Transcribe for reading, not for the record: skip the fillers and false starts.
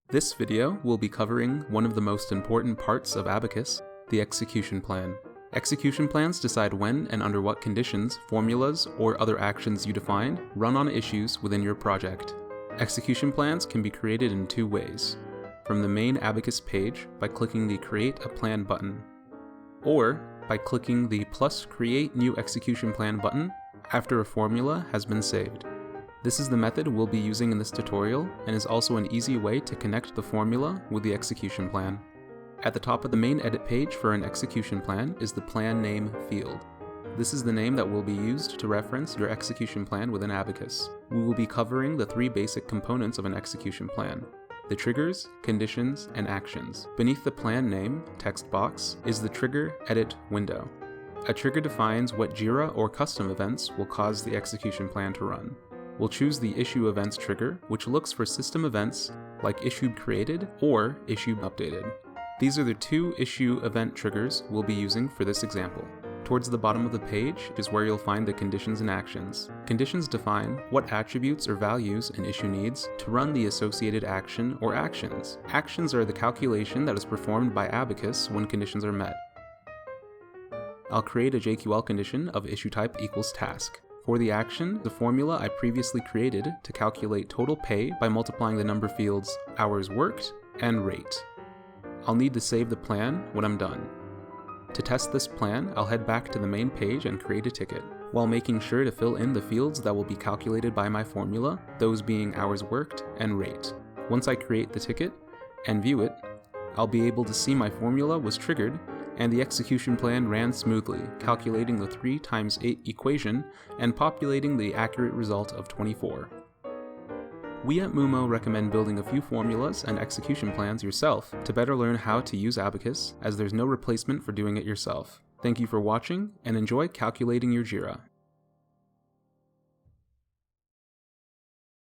This video will be covering one of the most important parts of Abacus, the execution plan. Execution plans decide when and under what conditions formulas or other actions you define run on issues within your project. Execution plans can be created in two ways: from the main Abacus page by clicking the Create a Plan button, or by clicking the +Create New Execution Plan button after a formula has been saved. This is the method we'll be using in this tutorial and is also an easy way to connect the formula with the execution plan. At the top of the main edit page for an execution plan is the plan name field. This is the name that will be used to reference your execution plan within Abacus. We will be covering the three basic components of an execution plan: the triggers, conditions, and actions. Beneath the plan name text box is the trigger edit window. A trigger defines what JIRA or custom events will cause the execution plan to run. We'll choose the issue events trigger, which looks for system events like issue created or issue updated. These are the two issue event triggers we'll be using for this example. Towards the bottom of the page is where you'll find the conditions and actions. Conditions define what attributes or values an issue needs to run the associated action or actions. Actions are the calculation that is performed by Abacus when conditions are met. I'll create a JQL condition of issue type equals task. For the action, the formula I previously created to calculate total pay by multiplying the number fields hours worked and rate. I'll need to save the plan when I'm done. To test this plan, I'll head back to the main page and create a ticket, while making sure to fill in the fields that will be calculated by my formula, those being hours worked and rate. Once I create the ticket and view it, I'll be able to see my formula was triggered and the execution plan ran smoothly, calculating the 3 × 8 equation and populating the accurate result of 24. We at Mumo recommend building a few formulas and execution plans yourself to better learn how to use Abacus, as there's no replacement for doing it yourself. Thank you for watching, and enjoy calculating your JIRA.